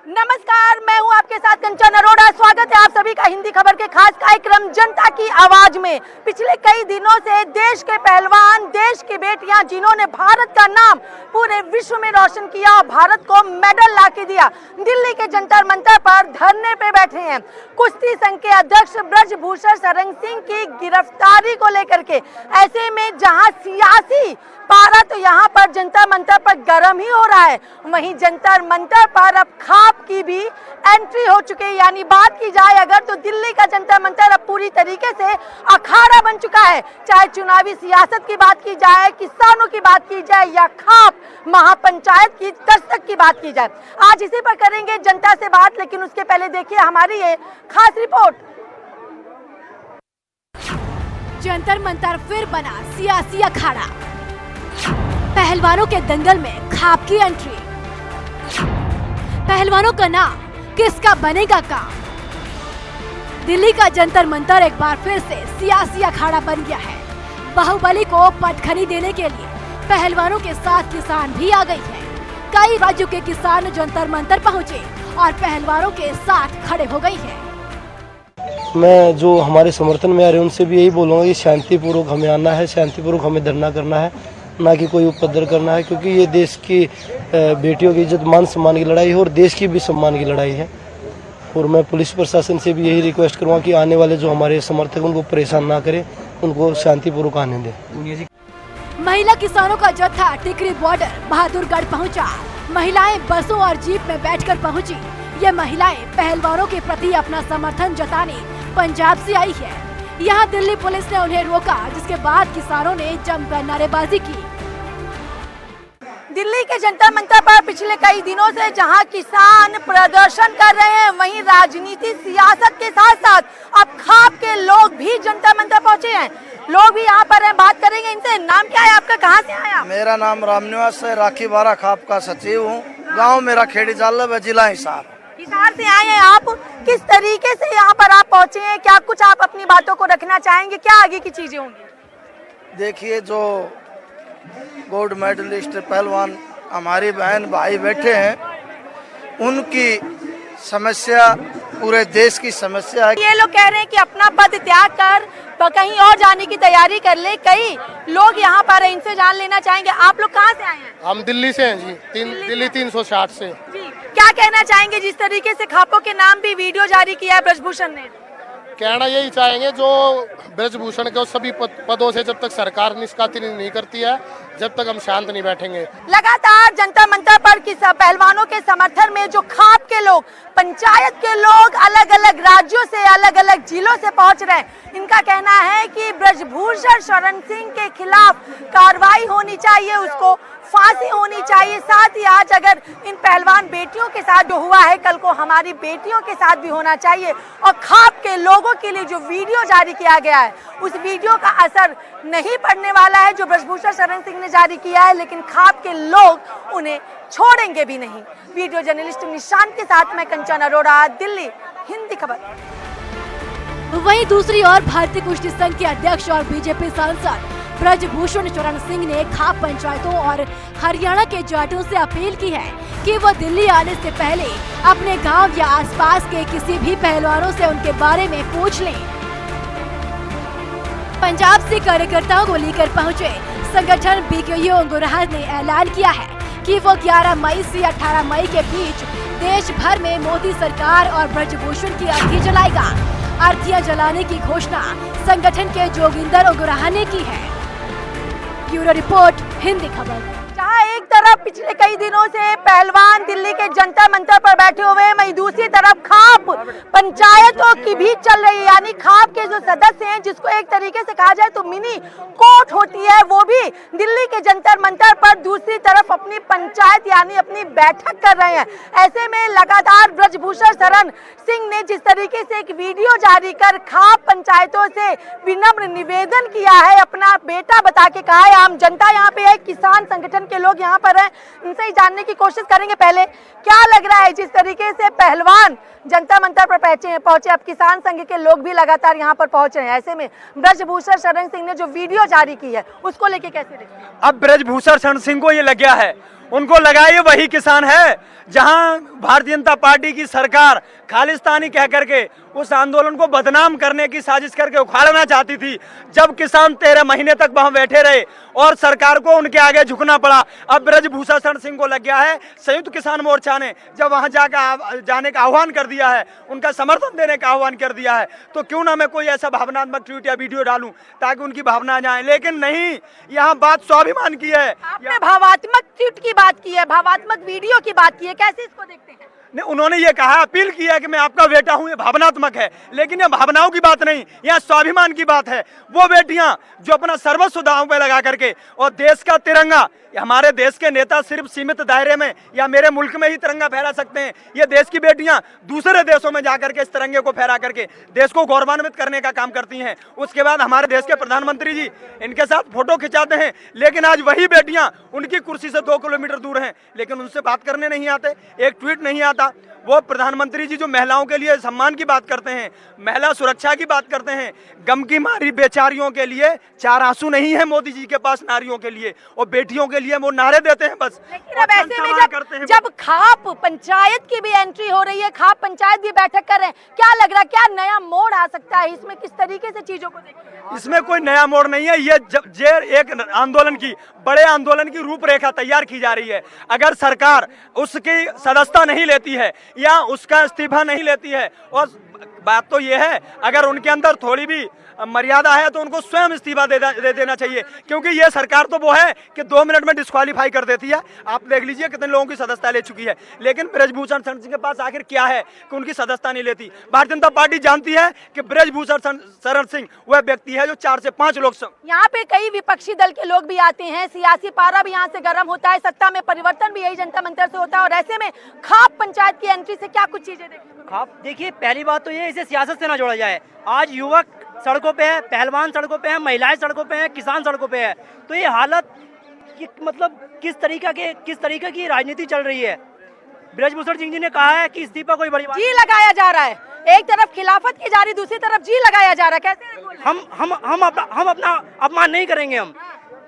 नमस्कार, मैं हूं आपके साथ कंचन अरोड़ा। स्वागत है आप सभी का हिंदी खबर के खास कार्यक्रम जनता की आवाज में। पिछले कई दिनों से देश के पहलवान, देश की बेटियां जिन्होंने भारत का नाम पूरे विश्व में रोशन किया और भारत को मेडल ला के दिया, दिल्ली के जंतर मंतर पर धरने पे बैठे हैं। कुश्ती संघ के अध्यक्ष ब्रजभूषण शरण सिंह की गिरफ्तारी को लेकर के। ऐसे में जहां सियासी पारा तो यहाँ पर जंतर मंतर पर गर्म ही हो रहा है, वहीं जंतर मंतर पर अब खाप की भी एंट्री हो चुकी है। यानी बात की जाए अगर तो दिल्ली का जंतर मंतर अब पूरी तरीके से अखाड़ा बन चुका है। चाहे चुनावी सियासत की बात की जाए, किसानों की बात की जाए या खाप महापंचायत की दस्तक की बात की जाए, आज इसी पर करेंगे जनता से बात। लेकिन उसके पहले देखिए हमारी ये खास रिपोर्ट। जंतर मंतर फिर बना सियासी अखाड़ा, पहलवानों के दंगल में खाप की एंट्री। पहलवानों का नाम किसका बनेगा काम। दिल्ली का जंतर मंतर एक बार फिर से सियासी अखाड़ा बन गया है। बाहुबली को पटखनी देने के लिए पहलवानों के साथ किसान भी आ गई है। कई राज्यों के किसान जंतर मंतर पहुंचे और पहलवानों के साथ खड़े हो गई है। मैं जो हमारे समर्थन में आ रहे हैं उनसे भी यही बोलूँगा कि शांतिपूर्वक हमें आना है, शांतिपूर्वक हमें धरना करना है, ना कि कोई उपद्रव करना है। क्योंकि ये देश की बेटियों की इज्जत मान सम्मान की लड़ाई है और देश की भी सम्मान की लड़ाई है। और मैं पुलिस प्रशासन से भी यही रिक्वेस्ट करूँगा कि आने वाले जो हमारे समर्थक उनको परेशान ना करें, उनको शांतिपूर्वक आने दें। महिला किसानों का जत्था टिकरी बॉर्डर बहादुरगढ़ पहुंचा। महिलाएं बसों और जीप में बैठकर पहुंची। ये महिलाएं पहलवानों के प्रति अपना समर्थन जताने पंजाब से आई है। यहाँ दिल्ली पुलिस ने उन्हें रोका, जिसके बाद किसानों ने जमकर नारेबाजी की। दिल्ली के जंतर मंतर पर पिछले कई दिनों से जहां किसान प्रदर्शन कर रहे हैं, वहीं राजनीति सियासत के साथ साथ अब खाप के लोग भी जंतर मंतर पहुंचे हैं। लोग भी यहाँ पर हैं, बात करेंगे इनसे। नाम क्या है आपका, कहाँ से आया? मेरा नाम रामनिवास है, राखी बारा खाप का सचिव हूँ। गाँव मेरा खेड़ी जालव है, जिला हिसार। हिसार से आए हैं आप, किस तरीके से यहाँ पर आप पहुँचे हैं? क्या कुछ आप अपनी बातों को रखना चाहेंगे? क्या आगे की चीजें होंगी? देखिए, जो गोल्ड मेडलिस्ट पहलवान हमारी बहन भाई बैठे हैं, उनकी समस्या पूरे देश की समस्या है। ये लोग कह रहे हैं कि अपना पद त्याग कर तो कहीं और जाने की तैयारी कर ले। कई लोग यहाँ पर इनसे जान लेना चाहेंगे। आप लोग कहाँ से आए हैं? हम दिल्ली से हैं जी, दिल्ली 360 से। जी, क्या कहना चाहेंगे? जिस तरीके से खापों के नाम भी वीडियो जारी किया है ब्रजभूषण ने। कहना यही चाहेंगे, जो ब्रजभूषण के सभी पदों से जब तक सरकार निष्कासित नहीं करती है, जब तक हम शांत नहीं बैठेंगे। लगातार जंतर मंतर पर पहलवानों के समर्थन में जो खाप के लोग, पंचायत के लोग अलग अलग राज्यों से, अलग अलग जिलों से पहुंच रहे हैं। इनका कहना है कि ब्रजभूषण शरण सिंह के खिलाफ कार्रवाई होनी चाहिए, उसको फांसी होनी चाहिए। साथ ही आज अगर इन पहलवान बेटियों के साथ जो हुआ है, कल को हमारी बेटियों के साथ भी होना चाहिए। और खाप के लोगों के लिए जो वीडियो जारी किया गया है, उस वीडियो का असर नहीं पड़ने वाला है जो ब्रजभूषण शरण सिंह ने जारी किया है, लेकिन खाप के लोग उन्हें छोड़ेंगे भी नहीं। वीडियो जर्नलिस्ट निशांत के साथ मैं कंचन अरोड़ा, दिल्ली, हिंदी खबर। वहीं दूसरी ओर भारतीय कुश्ती संघ के अध्यक्ष और बीजेपी सांसद ब्रजभूषण शरण सिंह ने खाप पंचायतों और हरियाणा के जाटों से अपील की है कि वो दिल्ली आने से पहले अपने गांव या आसपास के किसी भी पहलवानों से उनके बारे में पूछ लें। पंजाब से कार्यकर्ताओं को लेकर पहुंचे संगठन बीकेयू अंगुराह ने ऐलान किया है कि वो 11 मई से 18 मई के बीच देश भर में मोदी सरकार और ब्रजभूषण की अर्थी जलाएगा। अर्थियां जलाने की घोषणा संगठन के जोगिंदर अंगुराह ने की है। ब्यूरो रिपोर्ट, हिंदी खबर। जहाँ एक तरफ पिछले कई दिनों से पहलवान दिल्ली के जंतर मंतर पर बैठे हुए हैं, वहीं दूसरी तरफ खाप पंचायतों की भी चल रही है। यानी खाप के जो सदस्य हैं, जिसको एक तरीके से कहा जाए तो मिनी कोर्ट होती है, वो भी दिल्ली के जंतर मंतर पर दूसरी तरफ अपनी पंचायत यानी अपनी बैठक कर रहे हैं। ऐसे में लगातार ब्रजभूषण शरण सिंह ने जिस तरीके से एक वीडियो जारी कर खाप पंचायतों से विनम्र निवेदन किया है, अपना बेटा बता के कहा है। आम जनता यहाँ पे है, किसान संगठन के लोग यहाँ पर हैं, इनसे ही जानने की कोशिश करेंगे। पहले क्या लग रहा है जिस तरीके से पहलवान जंतर मंतर पर पहुंचे, अब किसान संघ के लोग भी लगातार यहाँ पर पहुंच रहे हैं। ऐसे में ब्रजभूषण शरण सिंह ने जो वीडियो जारी की है, उसको लेके कैसे देखते हैं? अब ब्रजभूषण शरण सिंह को ये लग गया है, उनको लगा ये वही किसान है जहां भारतीय जनता पार्टी की सरकार खालिस्तानी कह करके उस आंदोलन को बदनाम करने की साजिश करके उखाड़ना चाहती थी। जब किसान 13 महीने तक वहां बैठे रहे और सरकार को उनके आगे झुकना पड़ा। अब ब्रजभूषण शरण सिंह को लग गया है, संयुक्त किसान मोर्चा ने जब वहां जाकर जाने का आह्वान कर दिया है, उनका समर्थन देने का आह्वान कर दिया है, तो क्यों ना मैं कोई ऐसा भावनात्मक ट्वीट या वीडियो डालूं ताकि उनकी भावना जाए। लेकिन नहीं, यहाँ बात स्वाभिमान की है। आपने भावात्मक ट्वीट की बात की है, भावात्मक वीडियो की बात की है, कैसे इसको देखते हैं? नहीं, उन्होंने ये कहा, अपील किया कि मैं आपका बेटा हूं, ये भावनात्मक है, लेकिन ये भावनाओं की बात नहीं, यहाँ स्वाभिमान की बात है। वो बेटियां जो अपना सर्वस्व दांव पे लगा करके और देश का तिरंगा, हमारे देश के नेता सिर्फ सीमित दायरे में या मेरे मुल्क में ही तिरंगा फहरा सकते हैं, ये देश की बेटियां दूसरे देशों में जाकर के इस तिरंगे को फहरा करके देश को गौरवान्वित करने का काम करती हैं। उसके बाद हमारे देश के प्रधानमंत्री जी इनके साथ फोटो खिंचाते हैं, लेकिन आज वही बेटियां उनकी कुर्सी से 2 किलोमीटर दूर हैं, लेकिन उनसे बात करने नहीं आते, एक ट्वीट नहीं आता। वो प्रधानमंत्री जी जो महिलाओं के लिए सम्मान की बात करते हैं, महिला सुरक्षा की बात करते हैं, गम की मारी बेचारियों के लिए 4 आंसू नहीं है मोदी जी के पास नारियों के लिए, और बेटियों के लिए वो नारे देते हैं बस। लेकिन अब ऐसे में जब खाप पंचायत की भी एंट्री हो रही है, खाप पंचायत भी बैठक कर रहे हैं, क्या लग रहा है, क्या नया मोड़ आ सकता है इसमें? किस तरीके से चीजों को देखिए? इसमें कोई नया मोड़ नहीं है, ये एक आंदोलन की, बड़े आंदोलन की रूपरेखा तैयार की जा रही है। अगर सरकार उसकी सदस्यता नहीं लेती है या उसका इस्तीफा नहीं लेती है, और बात तो ये है अगर उनके अंदर थोड़ी भी मर्यादा है तो उनको स्वयं इस्तीफा दे देना चाहिए, क्योंकि ये सरकार तो वो है कि 2 मिनट में डिस्क्वालीफाई कर देती है। आप देख लीजिए कितने लोगों की सदस्यता ले चुकी है, लेकिन ब्रजभूषण शरण सिंह के पास आखिर क्या है कि उनकी सदस्यता नहीं लेती। भारतीय जनता पार्टी जानती है कि ब्रजभूषण शरण सिंह वह व्यक्ति है जो 4 से 5 लोग यहाँ पे कई विपक्षी दल के लोग भी आते हैं, सियासी पारा भी यहाँ से गर्म होता है, सत्ता में परिवर्तन भी यही जनता मंत्र से होता है, और ऐसे में खाप पंचायत की एंट्री से क्या कुछ चीजें देखिए, पहली बात तो ये, इसे सियासत से ना जोड़ा जाए। आज युवक सड़कों पे है, पहलवान सड़कों पे है, महिलाएं सड़कों पे है, किसान सड़कों पे है, तो ये हालत मतलब किस तरीके की राजनीति चल रही है। ब्रजभूषण सिंह जी ने कहा है कि इस्तीफा कोई बड़ी बात, जी लगाया जा रहा है, एक तरफ खिलाफत की जा रही, दूसरी तरफ जी लगाया जा रहा है, कैसे? हम अपना अपमान नहीं करेंगे, हम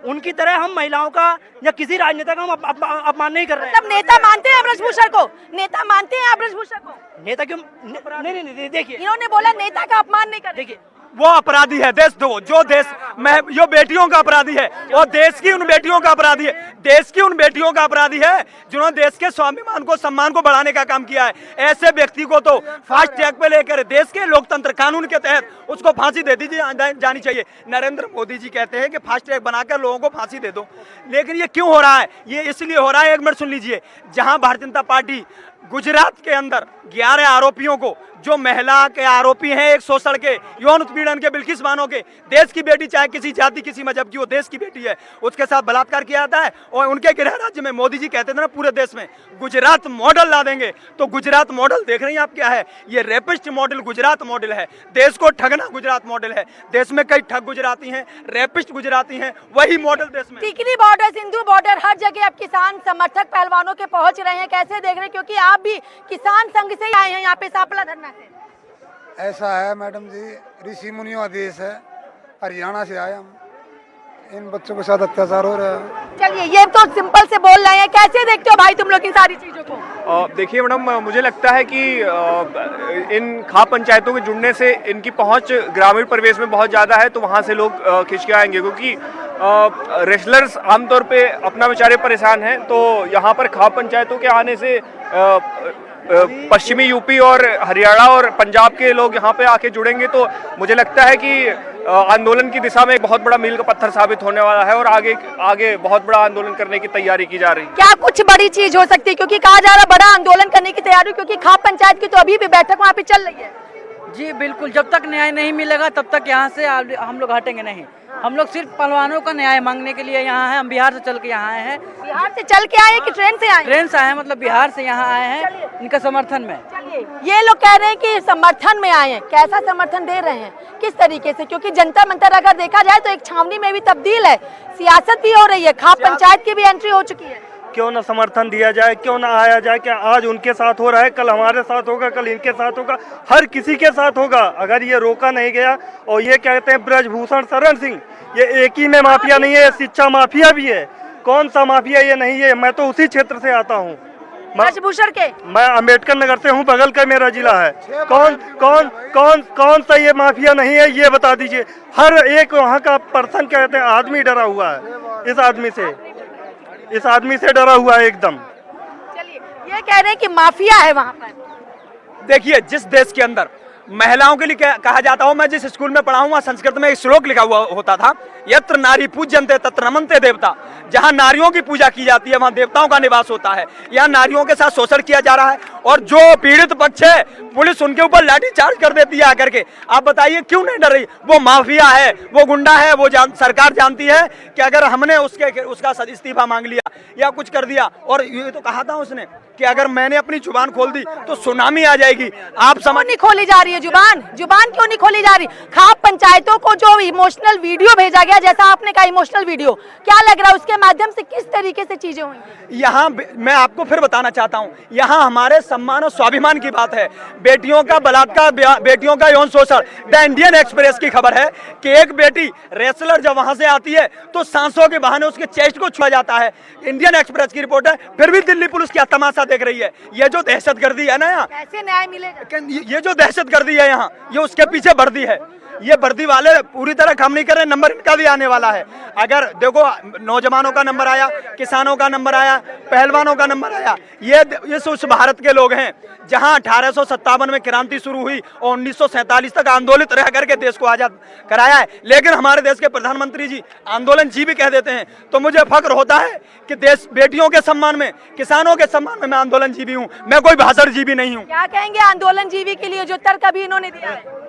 उनकी तरह हम महिलाओं का या किसी राजनेता का हम अपमान नहीं कर रहे हैं। सब नेता मानते हैं ब्रजभूषण को, नेता मानते हैं ब्रजभूषण को, नेता क्यों नहीं, देखिए इन्होंने बोला नेता का अपमान नहीं कर। देखिए, वो अपराधी है, देश दो जो देश में जो बेटियों का अपराधी है, और देश की उन बेटियों का अपराधी है, देश की उन बेटियों का अपराधी है जिन्होंने देश के स्वाभिमान को, सम्मान को बढ़ाने का काम किया है। ऐसे व्यक्ति को तो फास्ट ट्रैक पे लेकर देश के लोकतंत्र कानून के तहत उसको फांसी दे दी जानी चाहिए। नरेंद्र मोदी जी कहते हैं कि फास्ट ट्रैक बनाकर लोगों को फांसी दे दो, लेकिन ये क्यों हो रहा है? ये इसलिए हो रहा है, 1 मिनट सुन लीजिए, जहां भारतीय जनता पार्टी गुजरात के अंदर 11 आरोपियों को, जो महिला के आरोपी हैं, एक शोषण के, यौन उत्पीड़न के, बिल्किस बानो के, देश की बेटी, चाहे किसी जाति किसी मजहब की हो, देश की बेटी है, उसके साथ बलात्कार किया जाता है। और उनके गृह राज्य में मोदी जी कहते थे ना पूरे देश में गुजरात मॉडल ला देंगे, तो गुजरात मॉडल देख रहे हैं आप क्या है? ये रेपिस्ट मॉडल गुजरात मॉडल है, देश को ठगना गुजरात मॉडल है। देश में कई ठग गुजराती हैं, रेपिस्ट गुजराती हैं, वही मॉडल देश में। टिकरी बॉर्डर, सिंधु बॉर्डर, हर जगह अब किसान समर्थक पहलवानों के पहुंच रहे हैं, कैसे देख रहे हैं? क्योंकि आप भी किसान संघ से ही आए हैं यहाँ पे सापला धरना से। ऐसा है मैडम जी, ऋषि मुनियों देश है, हरियाणा से आए हम, इन बच्चों के साथ अत्याचार हो रहा है। चलिए, ये तो सिंपल से बोल रहे हैं, कैसे देखते हो भाई तुम लोग इन सारी चीजों को? देखिए मैडम, मुझे लगता है कि इन खाप पंचायतों के जुड़ने से इनकी पहुंच ग्रामीण परिवेश में बहुत ज़्यादा है, तो वहां से लोग खिंच के आएंगे, क्योंकि रेसलर्स आमतौर पे अपना बेचारे परेशान हैं, तो यहाँ पर खाप पंचायतों के आने से पश्चिमी यूपी और हरियाणा और पंजाब के लोग यहाँ पे आके जुड़ेंगे, तो मुझे लगता है कि आंदोलन की दिशा में एक बहुत बड़ा मील का पत्थर साबित होने वाला है, और आगे बहुत बड़ा आंदोलन करने की तैयारी की जा रही है। क्या कुछ बड़ी चीज हो सकती है? क्योंकि कहा जा रहा है बड़ा आंदोलन करने की तैयारी, क्योंकि खाप पंचायत की तो अभी भी बैठक वहाँ पे चल रही है। जी बिल्कुल, जब तक न्याय नहीं मिलेगा तब तक यहाँ से हम लोग हटेंगे नहीं। हम लोग सिर्फ पहलवानों का न्याय मांगने के लिए यहाँ हैं। हम बिहार से चल के यहाँ आए हैं। बिहार से चल के आए कि ट्रेन से आए? ट्रेन से आए हैं, मतलब बिहार से यहाँ आए हैं इनका समर्थन में। ये लोग कह रहे हैं कि समर्थन में आए हैं, कैसा समर्थन दे रहे हैं, किस तरीके से? क्योंकि जनता मंतर अगर देखा जाए तो एक छावनी में भी तब्दील है, सियासत भी हो रही है, खाप पंचायत की भी एंट्री हो चुकी है। क्यों ना समर्थन दिया जाए, क्यों ना आया जाए? क्या आज उनके साथ हो रहा है, कल हमारे साथ होगा, कल इनके साथ होगा, हर किसी के साथ होगा अगर ये रोका नहीं गया। और ये कहते हैं ब्रजभूषण शरण सिंह, ये एक ही में माफिया नहीं है, शिक्षा माफिया भी है। कौन सा माफिया ये नहीं है? मैं तो उसी क्षेत्र से आता हूँ, ब्रजभूषण के। मैं अम्बेडकर नगर से हूँ, बगल का मेरा जिला है। कौन कौन कौन कौन सा ये माफिया नहीं है, ये बता दीजिए। हर एक वहाँ का पर्सन कहते हैं आदमी डरा हुआ है इस आदमी से डरा हुआ है एकदम। चलिए, ये कह रहे हैं कि माफिया है वहाँ पर। देखिए, जिस देश के अंदर महिलाओं के लिए कहा जाता हो, मैं जिस स्कूल में पढ़ा हूँ वहाँ संस्कृत में एक श्लोक लिखा हुआ होता था, यत्र नारी पूज्यन्ते तत्र नमन्ते देवता। जहाँ नारियों की पूजा की जाती है वहाँ देवताओं का निवास होता है। यहाँ नारियों के साथ शोषण किया जा रहा है और जो पीड़ित पक्ष है पुलिस उनके ऊपर लाठी चार्ज कर देती है आकर के। आप बताइए क्यों नहीं डर रही? वो माफिया है, वो गुंडा है, वो सरकार जानती है कि अगर हमने उसका इस्तीफा मांग लिया या कुछ कर दिया, और ये तो कहा था उसने कि अगर मैंने अपनी जुबान खोल दी तो सुनामी आ जाएगी। आप समझ नहीं खोली जा रही है जुबान क्यों नहीं खोली जा रही? खाप पंचायतों को जो इमोशनल वीडियो भेजा गया, जैसा आपने कहा इमोशनल वीडियो, क्या लग रहा है उसके माध्यम से किस तरीके से चीजें हुई? यहाँ मैं आपको फिर बताना चाहता हूँ, यहाँ हमारे सम्मान और स्वाभिमान की बात है। बेटियों का बलात्कार, बेटियों का यौन शोषण। द इंडियन एक्सप्रेस की खबर है कि एक बेटी रेसलर जब वहां से आती है तो सांसों के बहाने उसके चेस्ट को छुआ जाता है। इंडियन एक्सप्रेस की रिपोर्ट है। फिर भी दिल्ली पुलिस क्या तमाशा देख रही है। ये जो दहशतगर्दी है ना यहाँ, कैसे न्याय मिलेगा? ये जो दहशतगर्दी है यहाँ, ये उसके पीछे वर्दी है। ये वर्दी वाले पूरी तरह काम नहीं कर रहे। नंबर इनका भी आने वाला है। अगर देखो, नौजवानों का नंबर आया, किसानों का नंबर आया, पहलवानों का नंबर आया। ये उस भारत के लोग हैं जहां 1857 में क्रांति शुरू हुई और 1947 तक आंदोलित रह करके देश को आजाद कराया है। लेकिन हमारे देश के प्रधानमंत्री जी आंदोलन जीवी कह देते हैं। तो मुझे फख्र होता है कि देश बेटियों के सम्मान में, किसानों के सम्मान में मैं आंदोलन जीवी हूँ, मैं कोई भाषण जीवी नहीं हूँ। क्या कहेंगे आंदोलन जीवी के लिए जो तर्क अभी इन्होंने दिया है?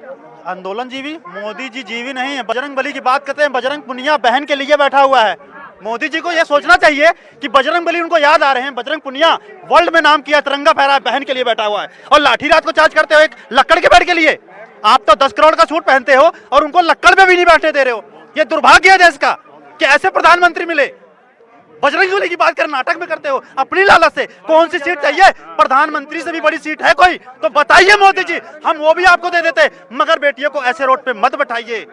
आंदोलन जीवी, मोदी जी जीवी नहीं है। बजरंग बली की बात करते हैं, बजरंग पुनिया बहन के लिए बैठा हुआ है। मोदी जी को यह सोचना चाहिए कि बजरंग बली उनको याद आ रहे हैं। बजरंग पुनिया वर्ल्ड में नाम किया, तिरंगा फहरा, बहन के लिए बैठा हुआ है। और लाठी रात को चार्ज करते हो एक लक्कड़ के बेड के लिए। आप तो 10 करोड़ का सूट पहनते हो और उनको लक्कड़ में भी नहीं बैठने दे रहे हो। ये दुर्भाग्य है देश का कि ऐसे प्रधानमंत्री मिले। बजरंग बली की बात कर्नाटक में करते हो अपनी लालच से। कौन सी सीट चाहिए? प्रधानमंत्री से भी बड़ी सीट है कोई तो बताइए मोदी जी, हम वो भी आपको दे देते। मगर बेटियों को ऐसे रोड पे मत बैठाइए।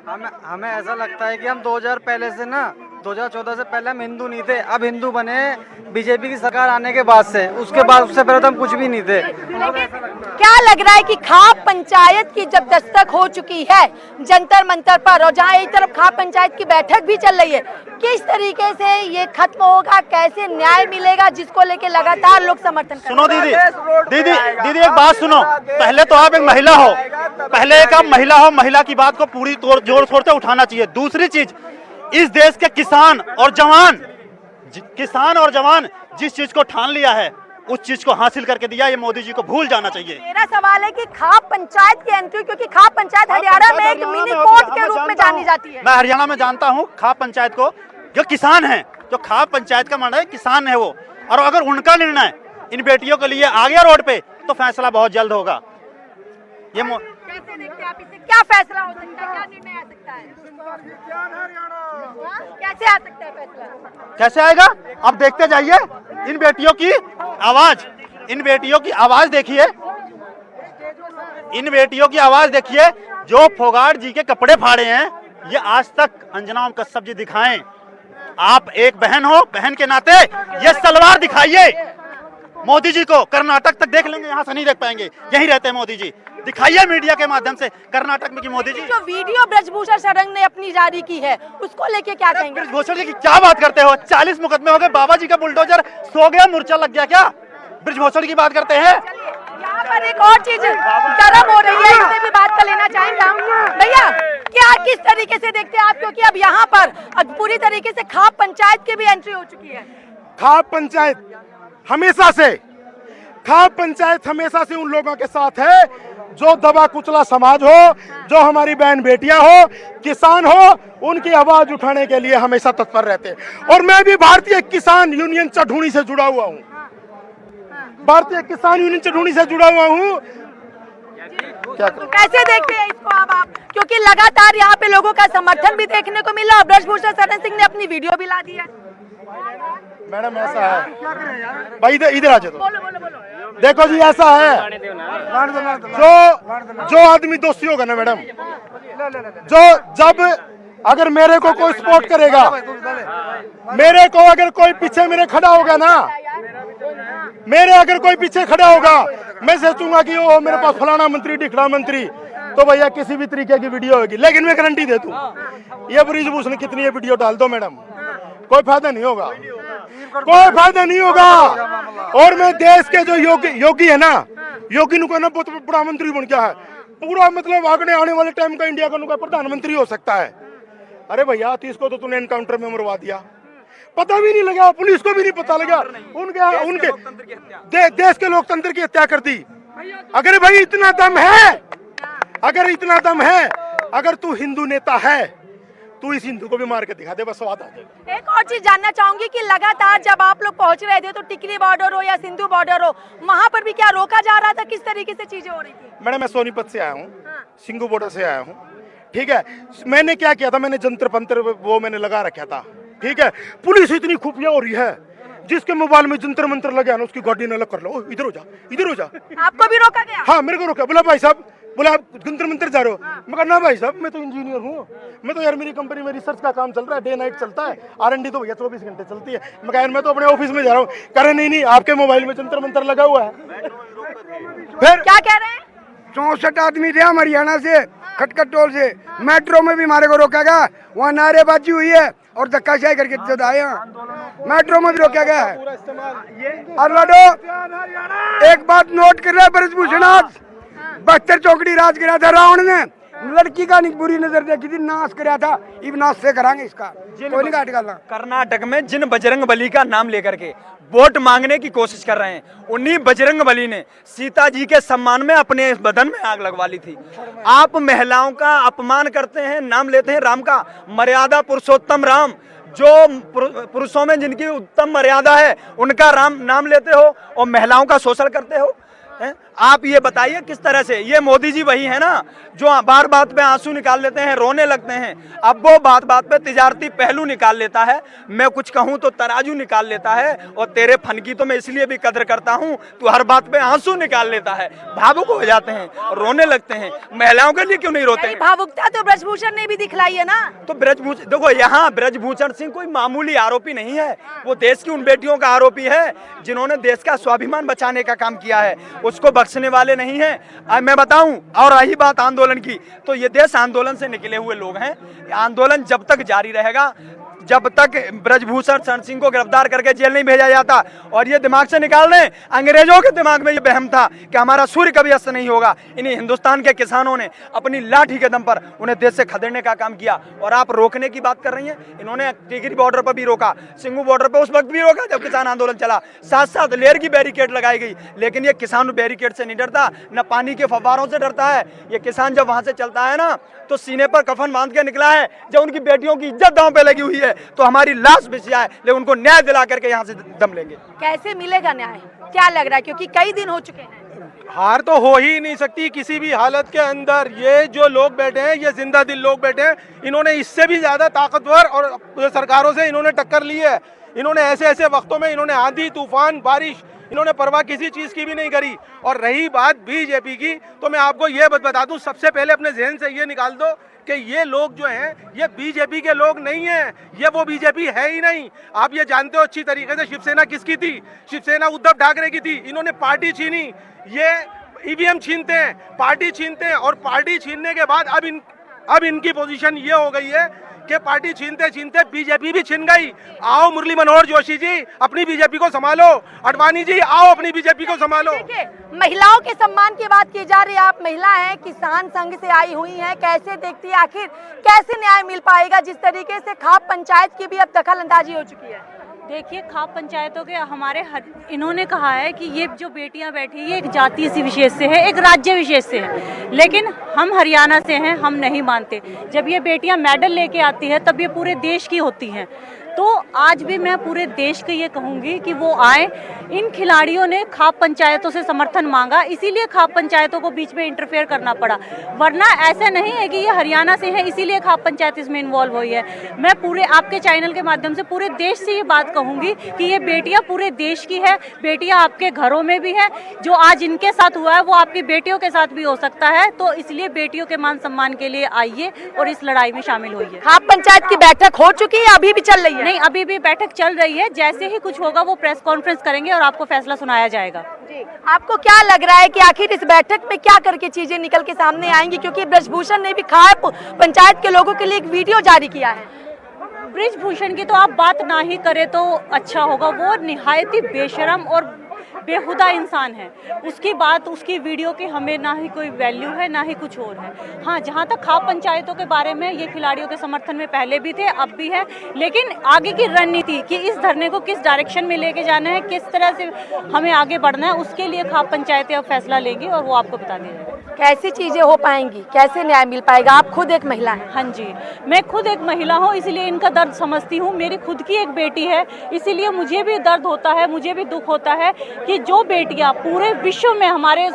हमें ऐसा लगता है कि हम 2000 पहले से ना 2014 से पहले हम हिंदू नहीं थे, अब हिंदू बने बीजेपी की सरकार आने के बाद से। उसके बाद उससे पहले तो हम कुछ भी नहीं थे। क्या लग रहा है कि खाप पंचायत की जब दस्तक हो चुकी है जंतर मंतर पर, और जहां एक तरफ खाप पंचायत की बैठक भी चल रही है, किस तरीके से ये खत्म होगा, कैसे न्याय मिलेगा, जिसको लेके लगातार लोग समर्थन कर रहे हैं? सुनो दीदी एक बात सुनो। पहले तो आप एक महिला हो, महिला की बात को पूरी जोर शोर से उठाना चाहिए। दूसरी चीज, इस देश के किसान और जवान जिस चीज को ठान लिया है उस चीज को हासिल करके दिया। ये मोदी जी को भूल जाना चाहिए। मेरा सवाल है कि खाप पंचायत की एंट्री, क्योंकि खाप पंचायत हरियाणा में एक मिनी कोर्ट के रूप में जानी जाती है। मैं हरियाणा में जानता हूँ खाप पंचायत को। जो किसान है, जो खाप पंचायत का माना है किसान है वो, और अगर उनका निर्णय इन बेटियों के लिए आ गया रोड पे तो फैसला बहुत जल्द होगा। ये कैसे देखते हैं आप इसे? क्या फैसला हो सकता है, क्या निर्णय आ सकता है? कैसे आ सकता है फैसला? कैसे आएगा? अब देखते जाइए। इन बेटियों की आवाज देखिए, इन बेटियों की आवाज देखिए। जो फोगाट जी के कपड़े फाड़े हैं, ये आज तक अंजना ओम कश्यप जी दिखाएं। आप एक बहन हो, बहन के नाते ये सलवार दिखाइए मोदी जी को। कर्नाटक तक देख लेंगे, यहाँ से नहीं देख पाएंगे, यहीं रहते हैं मोदी जी। दिखाइए मीडिया के माध्यम से कर्नाटक में कि मोदी जी। जो वीडियो ब्रजभूषण शरण ने अपनी जारी की है उसको लेके क्या कहेंगे? ब्रजभूषण जी की क्या बात करते हो? 40 मुकदमे हो गए, बाबा जी का बुलडोजर सो गया, मूर्छा लग गया क्या? ब्रजभूषण की बात करते हैं। यहाँ पर एक और चीज गर्म हो रही है, इससे भी बात कर लेना चाहेंगे हम। भैया, क्या किस तरीके से देखते हैं आप, क्योंकि अब यहाँ पर पूरी तरीके से खाप पंचायत की भी एंट्री हो चुकी है। खाप पंचायत हमेशा से उन लोगों के साथ है जो दबा कुचला समाज हो, जो हमारी बहन बेटियां हो, किसान हो, उनकी आवाज उठाने के लिए हमेशा तत्पर रहते हैं। और मैं भी भारतीय किसान यूनियन चढ़ूनी से जुड़ा हुआ हूँ, क्या कैसे देखते हैं इसको अब आप, क्योंकि लगातार यहाँ पे लोगों का समर्थन भी देखने को मिला और ब्रजभूषण शरण सिंह ने अपनी वीडियो भी ला दी है। मैडम ऐसा है भाई, इधर आ जाओ। देखो जी, ऐसा है, जो आदमी दोषी होगा ना मैडम, जो अगर मेरे को कोई सपोर्ट करेगा, मेरे को अगर कोई पीछे मेरे खड़ा होगा ना, मेरे अगर कोई पीछे खड़ा होगा, मैं सोचूंगा कि वो मेरे पास फलाना मंत्री ढिकड़ा मंत्री, तो भैया किसी भी तरीके की वीडियो होगी। लेकिन मैं गारंटी देता हूँ, ये ब्रिजभूषण कितनी ये वीडियो डाल दो मैडम, कोई फायदा नहीं होगा, कोई फायदा नहीं होगा। और मैं देश के जो योगी है ना, योगी नु कहना बहुत बड़ा मंत्री बन गया है, पूरा मतलब आने वाले टाइम का इंडिया का प्रधानमंत्री हो सकता है। अरे भैया 30 को तो तूने एनकाउंटर में मरवा दिया, पता भी नहीं लगा, पुलिस को भी नहीं पता लगा, उनके देश के लोकतंत्र की हत्या कर दी। अगर भाई इतना दम है, अगर इतना दम है, अगर तू हिंदू नेता है, तू इस हिंदू को भी मार के दिखा दे, बस स्वाद आ जाएगा। एक और चीज जानना चाहूंगी कि लगातार जब आप लोग पहुंच रहे थे तो टिकरी बॉर्डर हो या सिंधु बॉर्डर हो, वहां पर भी क्या रोका जा रहा था, किस तरीके से चीजें हो रही थी? मैडम मैं सोनीपत से आया हूँ, सिंधु बॉर्डर से आया हूँ, ठीक है। मैंने क्या किया था, मैंने जंतर पंतर वो मैंने लगा रखा था, ठीक है। पुलिस इतनी खुफिया हो रही है, जिसके मोबाइल में जंतर मंतर लगे ना उसकी गाड़ी न अलग कर लो, इधर हो जा, इधर हो जा। आपको भी रोका गया? हाँ मेरे को रोका, बोला भाई साहब, बोला आप जंतर मंतर जा रहे हो? मैं कहा ना भाई साहब, मैं तो इंजीनियर हूँ, मैं तो यार मेरी कंपनी में रिसर्च का काम चल रहा है, डे नाइट चलता है, R&D तो भैया 24 घंटे चलती है। मैं कहा मैं तो अपने ऑफिस में जा रहा हूँ। कह रहे नहीं आपके मोबाइल में जंतर मंतर लगा हुआ है। फिर क्या कह रहे हैं? 64 आदमी थे हरियाणा से, खटखट टोल से, मेट्रो में भी हमारे को रोका गया, वहाँ नारेबाजी हुई है और धक्काशाही करके जब आए, मेट्रो में भी रोका गया है। और लड़ो, एक बात नोट कर रहे हैं, ब्रजभूषण आज 72 चौकड़ी राज करा था, रावण ने लड़की का बुरी नजर देखी थी, नाश कराया था, इब नाश से करांगे इसका, कोई नहीं काट करना। कर्नाटक में जिन बजरंग बली का नाम लेकर के वोट मांगने की कोशिश कर रहे हैं, उन्हीं बजरंग बली ने सीता जी के सम्मान में अपने बदन में आग लगवा ली थी। आप महिलाओं का अपमान करते हैं, नाम लेते हैं राम का, मर्यादा पुरुषोत्तम राम, जो पुरुषों में जिनकी उत्तम मर्यादा है उनका राम नाम लेते हो और महिलाओं का शोषण करते हो। आप ये बताइए किस तरह से, ये मोदी जी वही है ना जो बार बात पे आंसू निकाल लेते हैं, रोने लगते हैं, अब वो बात बात पे तिजारती पहलू निकाल लेता है, मैं कुछ कहूँ तो तराजू निकाल लेता है, और तेरे फन की तो मैं इसलिए भी कदर करता हूँ, तू हर बात पे आंसू निकाल लेता है, भावुक हो जाते हैं, रोने लगते हैं। महिलाओं के लिए क्यों नहीं रोते? भावुकता तो ब्रजभूषण ने भी दिखलाई है ना। तो ब्रजभूषण देखो, यहाँ ब्रजभूषण सिंह कोई मामूली आरोपी नहीं है, वो देश की उन बेटियों का आरोपी है जिन्होंने देश का स्वाभिमान बचाने का काम किया है, उसको बख्शने वाले नहीं है। अब मैं बताऊं, और रही बात आंदोलन की, तो ये देश आंदोलन से निकले हुए लोग हैं, आंदोलन जब तक जारी रहेगा, जब तक ब्रजभूषण शरण सिंह को गिरफ्तार करके जेल नहीं भेजा जाता। और ये दिमाग से निकाल दें, अंग्रेजों के दिमाग में ये वहम था कि हमारा सूर्य कभी अस्त नहीं होगा, इन्हीं हिंदुस्तान के किसानों ने अपनी लाठी के दम पर उन्हें देश से खदेड़ने का काम किया, और आप रोकने की बात कर रही हैं। इन्होंने टिकरी बॉर्डर पर भी रोका, सिंघू बॉर्डर पर उस वक्त भी रोका जब किसान आंदोलन चला, साथ साथ लेयर की बैरिकेड लगाई गई, लेकिन ये किसान बैरिकेड से नहीं डरता, न पानी के फव्वारों से डरता है। ये किसान जब वहां से चलता है ना, तो सीने पर कफन बांध के निकला है, जब उनकी बेटियों की इज्जत दांव पे लगी हुई है, तो हमारी लाश भी जाए लेकिन उनको न्याय दिला करके यहाँ से दम लेंगे। कैसे मिलेगा न्याय, क्या लग रहा है, क्योंकि कई दिन हो चुके हैं? हार तो हो ही नहीं सकती किसी भी हालत के अंदर। ये जो लोग बैठे हैं, ये जिंदा दिल लोग बैठे हैं, इन्होंने इससे भी ज्यादा ताकतवर और सरकारों से इन्होंने टक्कर ली है। इन्होंने ऐसे ऐसे वक्तों में इन्होंने आंधी तूफान बारिश, इन्होंने परवाह किसी चीज की भी नहीं करी। और रही बात बीजेपी की, तो मैं आपको ये बता दूं, सबसे पहले अपने जहन से ये निकाल दो कि ये लोग जो हैं ये बीजेपी के लोग नहीं हैं, ये वो बीजेपी है ही नहीं। आप ये जानते हो अच्छी तरीके से शिवसेना किसकी थी, शिवसेना उद्धव ठाकरे की थी। इन्होंने पार्टी छीनी, ये ईवीएम छीनते हैं, पार्टी छीनते हैं, और पार्टी छीनने के बाद अब इनकी पोजीशन ये हो गई है कि पार्टी छीनते छीनते बीजेपी भी छीन गई। आओ मुरली मनोहर जोशी जी अपनी बीजेपी को संभालो, अडवाणी जी आओ अपनी बीजेपी को संभालो। महिलाओं के सम्मान की बात की जा रही है, आप महिला हैं, किसान संघ से आई हुई हैं, कैसे देखती है, आखिर कैसे न्याय मिल पाएगा जिस तरीके से खाप पंचायत की भी अब दखल अंदाजी हो चुकी है? देखिए, खाप पंचायतों के हमारे इन्होंने कहा है कि ये जो बेटियां बैठी ये एक जाति सी विशेष से है, एक राज्य विशेष से है, लेकिन हम हरियाणा से हैं, हम नहीं मानते। जब ये बेटियां मेडल लेके आती है तब ये पूरे देश की होती हैं। तो आज भी मैं पूरे देश को ये कहूँगी कि वो आए। इन खिलाड़ियों ने खाप पंचायतों से समर्थन मांगा, इसीलिए खाप पंचायतों को बीच में इंटरफेयर करना पड़ा, वरना ऐसा नहीं है कि ये हरियाणा से है इसीलिए खाप पंचायत इसमें इन्वॉल्व हुई है। मैं पूरे आपके चैनल के माध्यम से पूरे देश से ये बात कहूँगी कि ये बेटियाँ पूरे देश की है, बेटियाँ आपके घरों में भी है। जो आज इनके साथ हुआ है वो आपकी बेटियों के साथ भी हो सकता है, तो इसलिए बेटियों के मान सम्मान के लिए आइए और इस लड़ाई में शामिल होइए। खाप पंचायत की बैठक हो चुकी है, अभी भी चल रही है? नहीं, अभी भी बैठक चल रही है। जैसे ही कुछ होगा वो प्रेस कॉन्फ्रेंस करेंगे और आपको फैसला सुनाया जाएगा। आपको क्या लग रहा है कि आखिर इस बैठक में क्या करके चीजें निकल के सामने आएंगी, क्योंकि ब्रजभूषण ने भी खाप पंचायत के लोगों के लिए एक वीडियो जारी किया है? ब्रजभूषण की तो आप बात ना ही करें तो अच्छा होगा। वो निहायत ही बेशरम और बेहुदा इंसान है। उसकी बात, उसकी वीडियो की हमें ना ही कोई वैल्यू है ना ही कुछ और है। हाँ, जहाँ तक खाप पंचायतों के बारे में, ये खिलाड़ियों के समर्थन में पहले भी थे, अब भी है, लेकिन आगे की रणनीति कि इस धरने को किस डायरेक्शन में लेके जाना है, किस तरह से हमें आगे बढ़ना है, उसके लिए खाप पंचायतें अब फैसला लेंगी और वो आपको बता दिया जाएगा। कैसी चीजें हो पाएंगी, कैसे न्याय मिल पाएगा? आप खुद एक महिला हैं। हाँ जी, मैं खुद एक महिला हूँ, इसीलिए इनका दर्द समझती हूँ। मेरी खुद की एक बेटी है, इसीलिए मुझे भी दर्द होता है, मुझे भी दुख होता है कि जो बेटियाँ पूरे विश्व में हमारे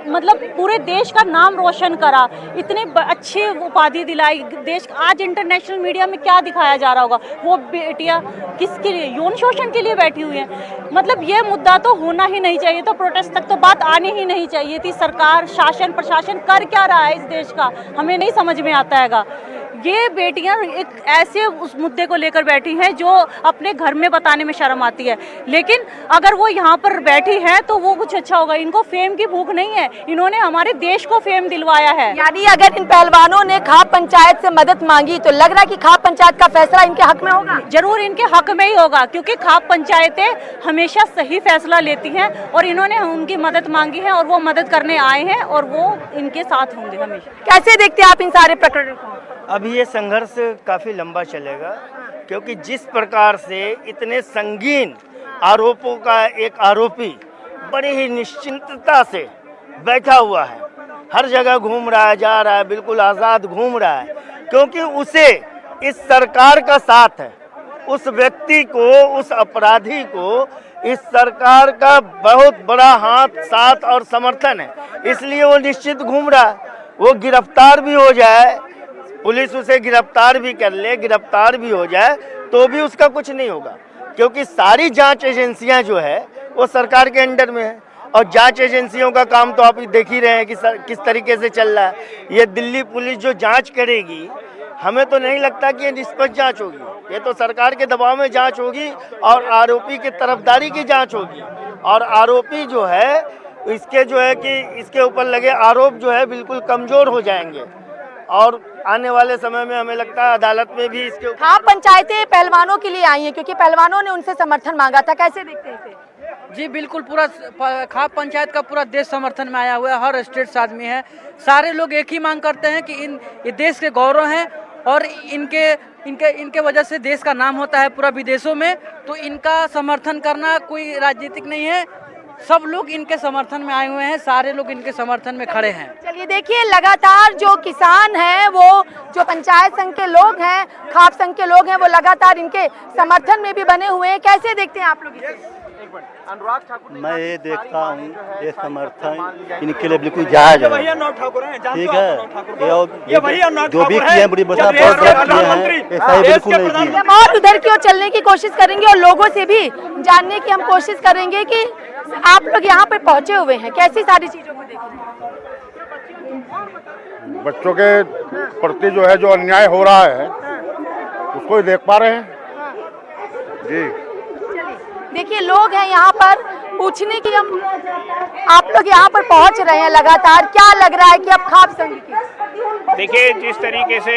मतलब पूरे देश का नाम रोशन करा, इतने अच्छे उपाधि दिलाई देश। आज इंटरनेशनल मीडिया में क्या दिखाया जा रहा होगा, वो बेटियाँ किसके लिए? यौन शोषण के लिए बैठी हुई हैं। मतलब ये मुद्दा तो होना ही नहीं चाहिए, तो प्रोटेस्ट तक तो बात आनी ही नहीं चाहिए थी। सरकार, शासन, प्रशासन कर क्या रहा है इस देश का, हमें नहीं समझ में आता हैगा। ये बेटियां एक ऐसे उस मुद्दे को लेकर बैठी हैं जो अपने घर में बताने में शर्म आती है, लेकिन अगर वो यहाँ पर बैठी है तो वो कुछ अच्छा होगा। इनको फेम की भूख नहीं है, इन्होंने हमारे देश को फेम दिलवाया है। यानी अगर इन पहलवानों ने खाप पंचायत से मदद मांगी तो लग रहा है कि खाप पंचायत का फैसला इनके हक में होगा। जरूर इनके हक में ही होगा, क्योंकि खाप पंचायतें हमेशा सही फैसला लेती हैं और इन्होंने उनकी मदद मांगी है और वो मदद करने आए हैं और वो इनके साथ होंगे हमेशा। कैसे देखते हैं आप इन सारे प्रकरणों को? अभी ये संघर्ष काफ़ी लंबा चलेगा, क्योंकि जिस प्रकार से इतने संगीन आरोपों का एक आरोपी बड़ी ही निश्चिंतता से बैठा हुआ है, हर जगह घूम रहा है, जा रहा है, बिल्कुल आज़ाद घूम रहा है, क्योंकि उसे इस सरकार का साथ है। उस व्यक्ति को, उस अपराधी को इस सरकार का बहुत बड़ा हाथ, साथ और समर्थन है, इसलिए वो निश्चित घूम रहा है। वो गिरफ्तार भी हो जाए, पुलिस उसे गिरफ्तार भी कर ले, गिरफ्तार भी हो जाए तो भी उसका कुछ नहीं होगा, क्योंकि सारी जांच एजेंसियां जो है वो सरकार के अंडर में है। और जांच एजेंसियों का काम तो आप देख ही रहे हैं कि किस तरीके से चल रहा है। ये दिल्ली पुलिस जो जांच करेगी, हमें तो नहीं लगता कि ये निष्पक्ष जांच होगी। ये तो सरकार के दबाव में जांच होगी और आरोपी की तरफदारी की जांच होगी। और आरोपी जो है, इसके जो है कि इसके ऊपर लगे आरोप जो है बिल्कुल कमज़ोर हो जाएंगे और आने वाले समय में हमें लगता है अदालत में भी इसके ऊपर। खाप पंचायतें पहलवानों के लिए आई हैं क्योंकि पहलवानों ने उनसे समर्थन मांगा था, कैसे देखते हैं इसे? जी बिल्कुल, पूरा खाप पंचायत का पूरा देश समर्थन में आया हुआ है, हर स्टेट से आदमी है। सारे लोग एक ही मांग करते हैं कि ये देश के गौरव हैं और इनके वजह से देश का नाम होता है पूरा विदेशों में। तो इनका समर्थन करना कोई राजनीतिक नहीं है, सब लोग इनके समर्थन में आए हुए हैं, सारे लोग इनके समर्थन में खड़े हैं। चलिए देखिए, लगातार जो किसान हैं, वो जो पंचायत संघ के लोग हैं, खाप संघ के लोग हैं, वो लगातार इनके समर्थन में भी बने हुए हैं। कैसे देखते हैं आप लोग इसे? मैं ये देखता हूँ, ये समर्थन इनके लिए बिल्कुल जायज है, ठीक है। जो भी किए हैं, बड़ी बसा बहुत किए हैं, ऐसा ही बिल्कुल नहीं किए। हम और उधर की ओर चलने की कोशिश करेंगे और लोगों से भी जानने की हम कोशिश करेंगे कि आप लोग यहाँ पे पहुँचे हुए हैं, कैसी सारी चीजों को देख रहे हैं? बच्चों के प्रति जो है जो अन्याय हो रहा है उसको ही देख पा रहे हैं जी। देखिए, लोग हैं यहाँ पर पूछने की, हम आप लोग यहाँ पर पहुँच रहे हैं लगातार, क्या लग रहा है कि अब खाप संघ की? देखिए, जिस तरीके से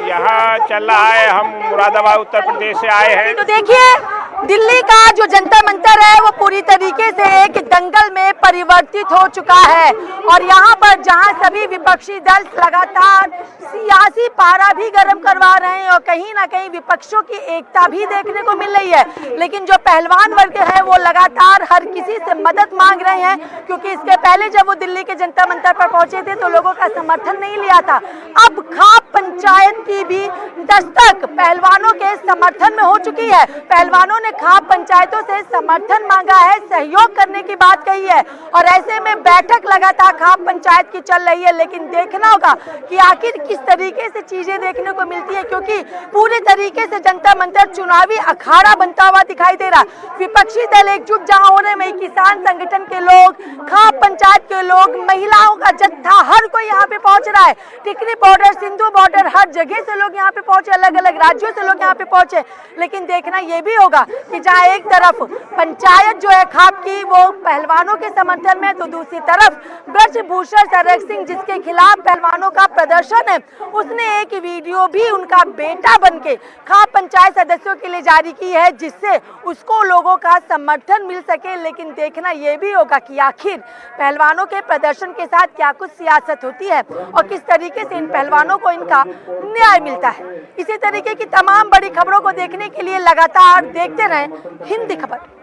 यहाँ चल रहा है, हम मुरादाबाद उत्तर प्रदेश से आए हैं, तो देखिए दिल्ली का जो जंतर मंतर है वो पूरी तरीके से एक दंगल में परिवर्तित हो चुका है। और यहाँ पर जहाँ सभी विपक्षी दल लगातार सियासी पारा भी गर्म करवा रहे हैं और कहीं ना कहीं विपक्षों की एकता भी देखने को मिल रही है, लेकिन जो पहलवान वर्ग है वो लगातार हर किसी से मदद मांग रहे हैं, क्योंकि इसके पहले जब वो दिल्ली के जंतर मंतर पर पहुंचे थे तो लोगों का समर्थन नहीं लिया था। अब खाप पंचायत की भी दस्तक पहलवानों के समर्थन में हो चुकी है। पहलवानों ने खाप पंचायतों से समर्थन मांगा है, सहयोग करने की बात कही है और ऐसे में बैठक लगातार खाप पंचायत की चल रही है। लेकिन देखना होगा कि आखिर किस तरीके से चीजें देखने को मिलती है, क्योंकि पूरे तरीके से जंतर मंतर चुनावी अखाड़ा बनता हुआ दिखाई दे रहा। विपक्षी दल एकजुट जहां हो रहे हैं, किसान संगठन के लोग, खाप पंचायत के लोग, महिलाओं का जत्था, हर कोई यहाँ पे पहुंच रहा है। टिकरी बॉर्डर, सिंधु बॉर्डर, हर जगह से लोग यहाँ पे पहुंचे, अलग अलग राज्यों से लोग यहाँ पे पहुंचे। लेकिन देखना ये भी होगा कि जहाँ एक तरफ पंचायत जो है खाप की वो पहलवानों के समर्थन में, तो दूसरी तरफ ब्रजभूषण शरद सिंह जिसके खिलाफ पहलवानों का प्रदर्शन है, उसने एक वीडियो भी उनका बेटा बन के खाप पंचायत सदस्यों के लिए जारी की है, जिससे उसको लोगों का समर्थन मिल सके। लेकिन देखना यह भी होगा कि आखिर पहलवानों के प्रदर्शन के साथ क्या कुछ सियासत होती है और किस तरीके से इन पहलवानों को इनका न्याय मिलता है। इसी तरीके की तमाम बड़ी खबरों को देखने के लिए लगातार देखते रहें हिंदी खबर।